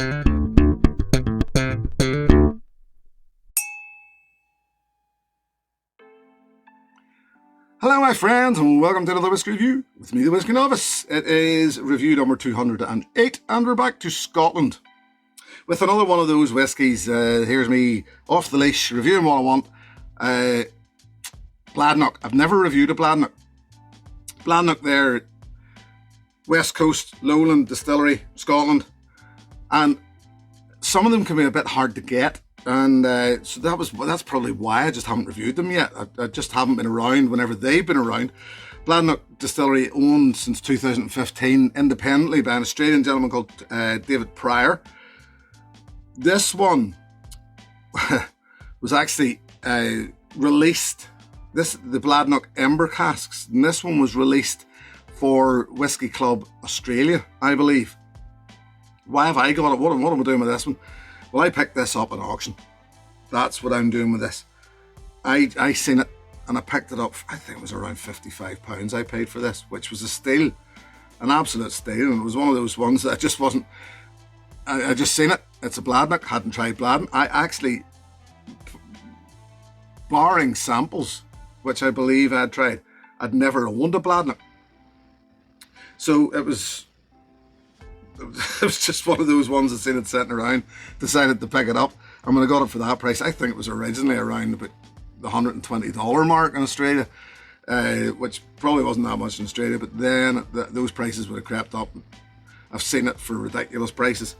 Hello my friends and welcome to another Whiskey Review with me, the Whiskey Novice. It is review number 208 and we're back to Scotland with another one of those whiskies. Here's me off the leash reviewing what I want. Bladnoch. I've never reviewed a Bladnoch. Bladnoch there, West Coast, Lowland Distillery, Scotland, and some of them can be a bit hard to get. And so that's probably why I just haven't reviewed them yet. I just haven't been around whenever they've been around. Bladnoch Distillery, owned since 2015 independently by an Australian gentleman called David Pryor. This one was actually released, the Bladnoch Ember Casks, and this one was released for Whisky Club Australia, I believe. Why have I got it? What am I doing with this one? Well, I picked this up at auction. That's what I'm doing with this. I seen it and I picked it up. I think it was around £55 I paid for this, which was a steal, an absolute steal. And it was one of those ones that I just wasn't. I just seen it. It's a Bladnoch. Hadn't tried Bladnoch. I actually, barring samples, which I believe I'd tried, I'd never owned a Bladnoch. So it was just one of those ones that seen it sitting around, decided to pick it up. And when I got it for that price, I think it was originally around about the $120 mark in Australia, which probably wasn't that much in Australia, but then those prices would have crept up. I've seen it for ridiculous prices.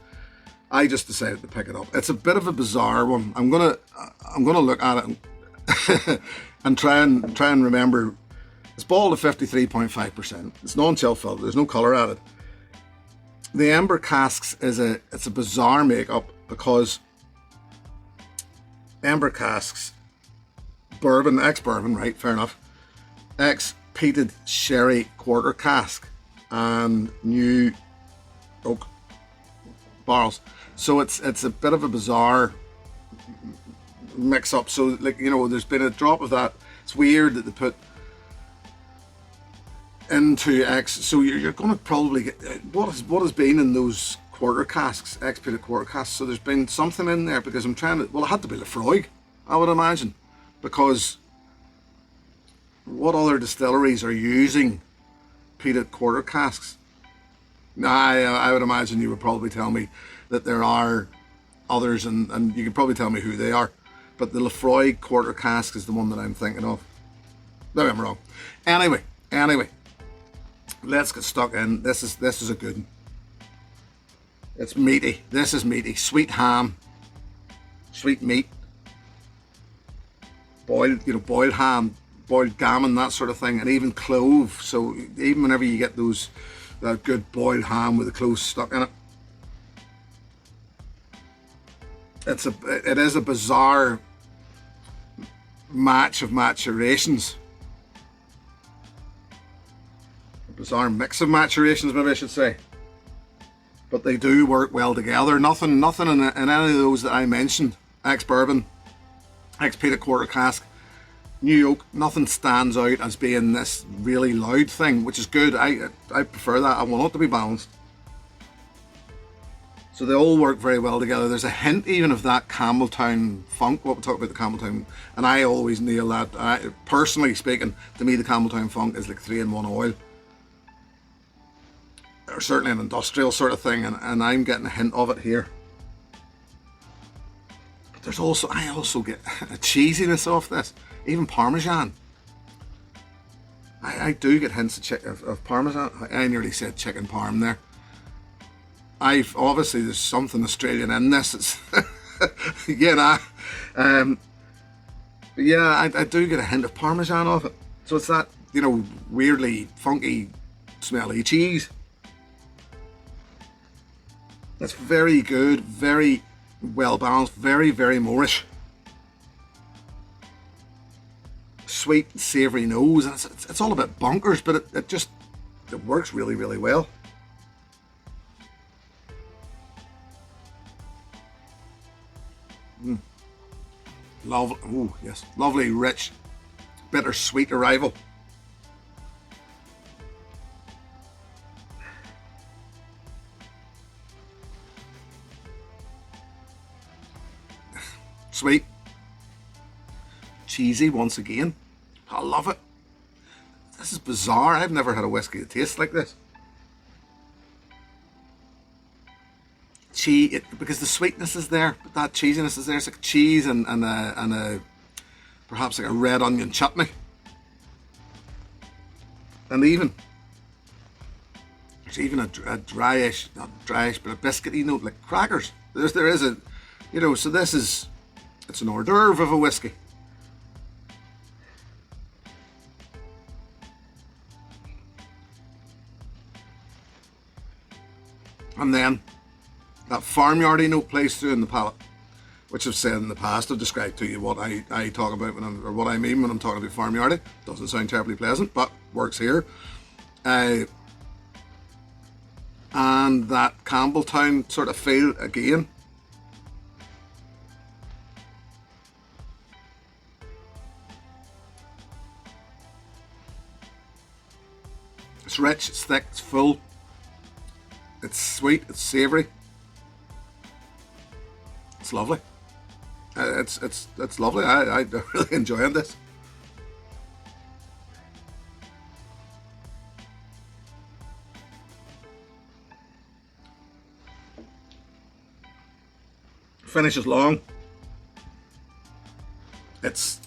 I just decided to pick it up. It's a bit of a bizarre one. I'm gonna look at it and try and remember. It's bottled at 53.5%. It's non-chill filtered. There's no colour added. The Ember Casks it's a bizarre makeup because Ember Casks, bourbon, ex-bourbon, right, fair enough, ex-peated sherry quarter cask and new oak barrels. So it's a bit of a bizarre mix-up. So, like, you know, there's been a drop of that. It's weird that they put into X, so you're going to probably get what has been in those quarter casks, ex-peated quarter casks. So there's been something in there because I'm trying to. Well, it had to be Lefroy, I would imagine, because what other distilleries are using peated quarter casks? I would imagine you would probably tell me that there are others, and you could probably tell me who they are. But the Lefroy quarter cask is the one that I'm thinking of. Maybe I'm wrong. Anyway. Let's get stuck in. This is a good one. It's meaty. This is meaty. Sweet ham, sweet meat, boiled ham, boiled gammon, that sort of thing, and even clove. So even whenever you get that good boiled ham with the cloves stuck in it, it is a bizarre match of maturations. Bizarre mix of maturations, maybe I should say, but they do work well together. Nothing in any of those that I mentioned, ex-bourbon, ex-peated quarter cask, new oak, nothing stands out as being this really loud thing, which is good. I prefer that. I want it to be balanced. So they all work very well together. There's a hint even of that Campbelltown funk, what we talk about the Campbelltown, and I always nail that. Personally speaking, to me the Campbelltown funk is like 3-in-1 oil, or certainly an industrial sort of thing, and I'm getting a hint of it here. But I also get a cheesiness off this, even Parmesan. I do get hints of Parmesan. I nearly said chicken parm there. Obviously there's something Australian in this. It's I do get a hint of Parmesan off it. So it's that, you know, weirdly funky, smelly cheese. That's very good, very well balanced, very, very Moorish. Sweet, savoury nose, and it's all a bit bonkers, but it works really, really well. Lovely, oh yes, lovely, rich, bittersweet arrival. Sweet. Cheesy once again. I love it. This is bizarre. I've never had a whiskey that tastes like this. Because the sweetness is there, but that cheesiness is there. It's like cheese and a perhaps like a red onion chutney. And even there's even a dryish, not dryish, but a biscuity note, like crackers. There is a, so it's an hors d'oeuvre of a whiskey. And then that farmyardy note plays through in the palate, which I've said in the past. I've described to you what I talk about or what I mean when I'm talking about farmyardy. Doesn't sound terribly pleasant, but works here. And that Campbelltown sort of feel again. It's rich, it's thick, it's full. It's sweet, it's savoury. It's lovely. It's lovely. I'm really enjoying this. Finish is long. It's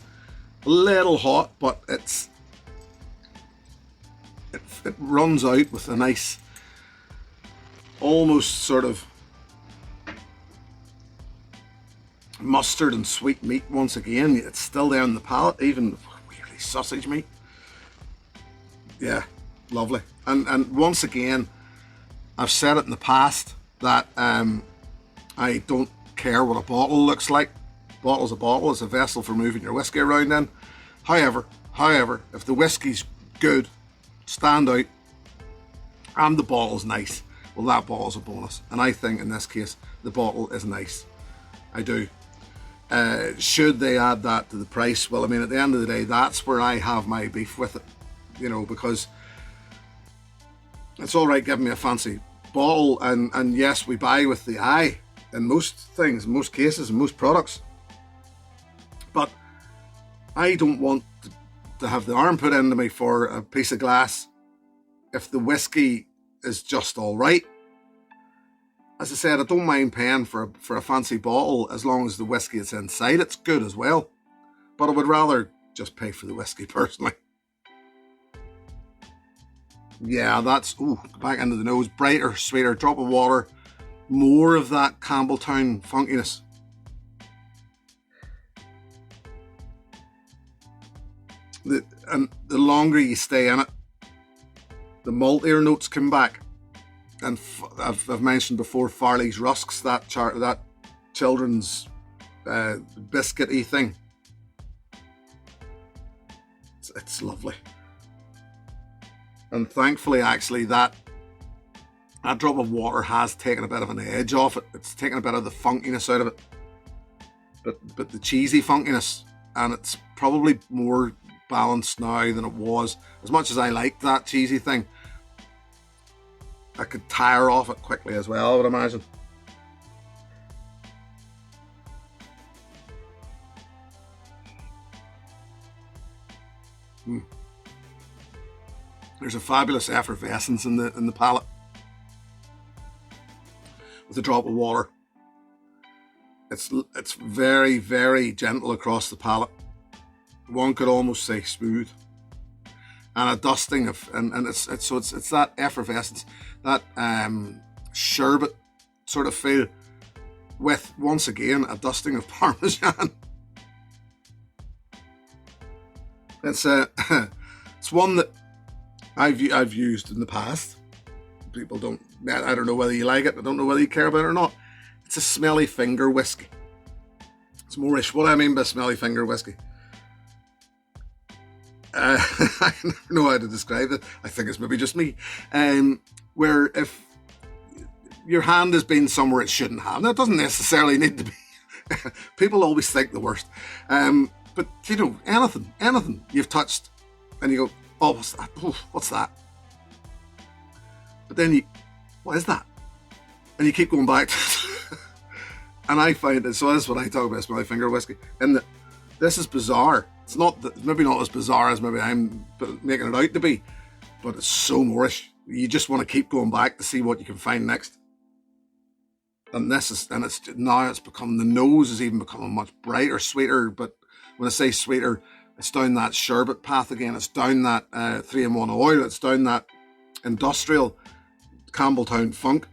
a little hot, but it runs out with a nice, almost sort of mustard and sweet meat once again. It's still there in the palate, even weirdly sausage meat. Yeah, lovely. And once again, I've said it in the past that I don't care what a bottle looks like. Bottle's a bottle. It's a vessel for moving your whiskey around in. However, if the whiskey's good, stand out, and the bottle's nice, well, that bottle's a bonus. And I think in this case, the bottle is nice. I do. Should they add that to the price? Well, I mean, at the end of the day, that's where I have my beef with it. Because it's all right giving me a fancy bottle, and yes, we buy with the eye in most things, in most cases, in most products. But I don't want to have the arm put into me for a piece of glass if the whiskey is just all right. As I said, I don't mind paying for a fancy bottle as long as the whiskey that's inside it's good as well. But I would rather just pay for the whiskey personally. Yeah, that's, back into the nose, brighter, sweeter, drop of water, more of that Campbelltown funkiness. And the longer you stay in it, the maltier notes come back. And I've mentioned before Farley's Rusks, that children's biscuity thing. It's lovely. And thankfully, actually, that drop of water has taken a bit of an edge off it. It's taken a bit of the funkiness out of it. But the cheesy funkiness, and it's probably more balanced now than it was. As much as I liked that cheesy thing, I could tire off it quickly as well, I would imagine. There's a fabulous effervescence in the palate with a drop of water. It's very, very gentle across the palate. One could almost say smooth. And a dusting of, and it's that effervescence, that sherbet sort of feel, with once again a dusting of Parmesan. It's it's one that I've used in the past. People don't. I don't know whether you like it. I don't know whether you care about it or not. It's a smelly finger whiskey. It's moreish. What I mean by smelly finger whiskey. I never know how to describe it. I think it's maybe just me. Where if your hand has been somewhere it shouldn't have. Now, it doesn't necessarily need to be. People always think the worst. But, anything you've touched and you go, oh, what's that? Oh, what's that? But then what is that? And you keep going back to it. And I find it, so that's what I talk about, smelly finger whiskey. And this is bizarre. It's not, maybe not as bizarre as maybe I'm making it out to be, but it's so Moorish. You just want to keep going back to see what you can find next. And now it's become, the nose is even becoming much brighter, sweeter. But when I say sweeter, it's down that sherbet path again. It's down that 3-in-1 oil. It's down that industrial Campbelltown funk.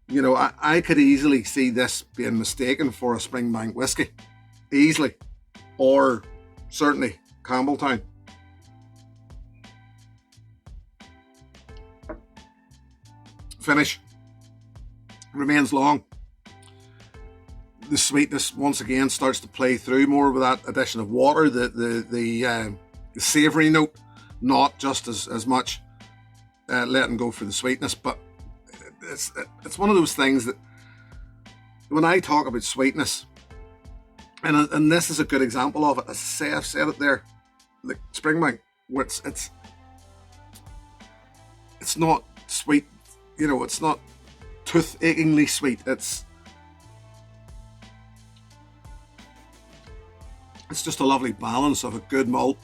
You know, I could easily see this being mistaken for a Springbank whiskey. Easily. Or certainly Campbelltown. Finish. Remains long. The sweetness once again starts to play through more with that addition of water. The savoury note, not just as much letting go for the sweetness, but it's one of those things that when I talk about sweetness, and this is a good example of it. As I say, I've said it there, like Springbank, where it's not sweet, you know, it's not tooth-achingly sweet. It's just a lovely balance of a good malt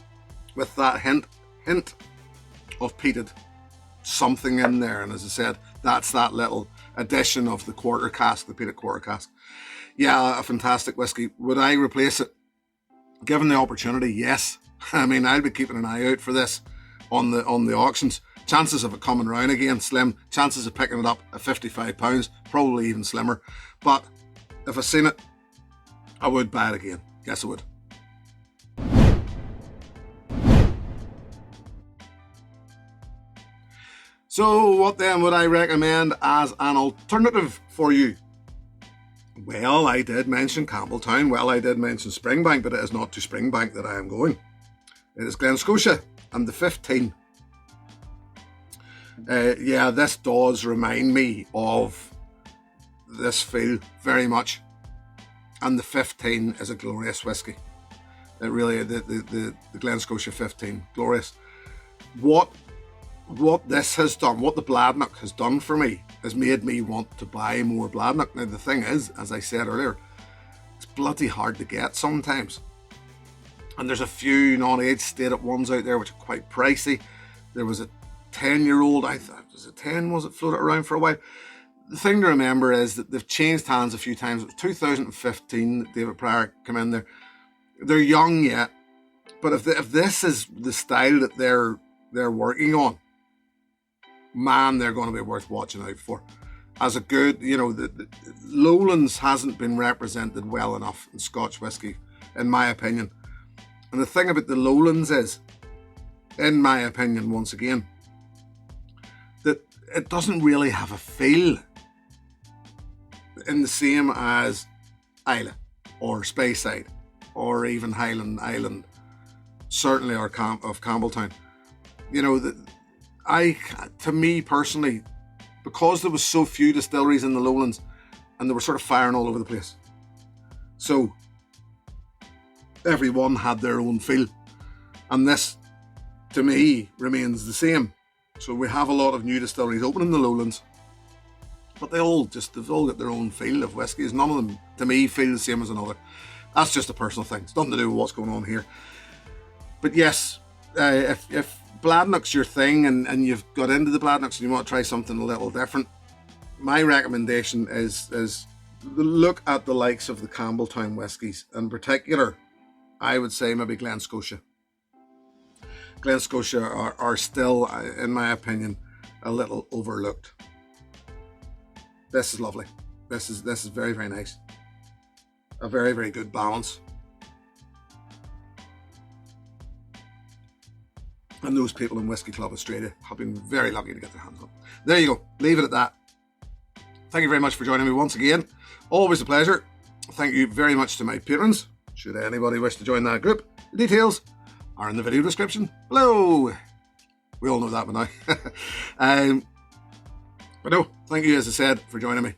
with that hint of peated something in there. And as I said, that's that little addition of the quarter cask, the peated quarter cask. Yeah, a fantastic whiskey. Would I replace it? Given the opportunity, yes. I mean, I'll be keeping an eye out for this on the auctions. Chances of it coming round again, slim. Chances of picking it up at £55, probably even slimmer. But if I seen it, I would buy it again. Yes, I would. So what then would I recommend as an alternative for you? Well, I did mention Campbelltown. Well, I did mention Springbank, but it is not to Springbank that I am going. It is Glen Scotia and the 15. Yeah, this does remind me of this feel very much. And the 15 is a glorious whiskey. It really, the Glen Scotia 15, glorious. What this has done, what the Bladnoch has done for me, has made me want to buy more Bladnoch. Now the thing is, as I said earlier, it's bloody hard to get sometimes. And there's a few non-aged stated ones out there which are quite pricey. There was a 10-year-old, I thought, was it 10, was it, floated around for a while. The thing to remember is that they've changed hands a few times. It was 2015 that David Pryor came in there. They're young yet, but if this is the style that they're working on, man, they're going to be worth watching out for. As a good, you know, the Lowlands hasn't been represented well enough in Scotch whisky, in my opinion. And the thing about the Lowlands is, in my opinion, once again, that it doesn't really have a feel in the same as Islay or Speyside or even Highland Island, certainly, or of Campbelltown. You know, to me personally, because there was so few distilleries in the Lowlands and they were sort of firing all over the place, so everyone had their own feel, and this to me remains the same. So we have a lot of new distilleries open in the Lowlands, but they've all got their own feel of whiskies. None of them to me feel the same as another. That's just a personal thing. It's nothing to do with what's going on here. But yes, if Bladnoch's your thing and you've got into the Bladnochs and you want to try something a little different, my recommendation is look at the likes of the Campbelltown whiskies. In particular, I would say maybe Glen Scotia. Glen Scotia are still, in my opinion, a little overlooked. This is lovely. This is very, very nice. A very, very good balance. And those people in Whisky Club Australia have been very lucky to get their hands on. There you go. Leave it at that. Thank you very much for joining me once again. Always a pleasure. Thank you very much to my patrons. Should anybody wish to join that group, the details are in the video description below. We all know that by now. But no, thank you, as I said, for joining me.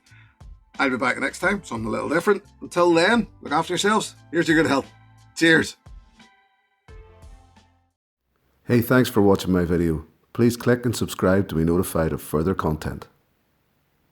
I'll be back next time, something a little different. Until then, look after yourselves. Here's your good health. Cheers. Hey, thanks for watching my video. Please click and subscribe to be notified of further content.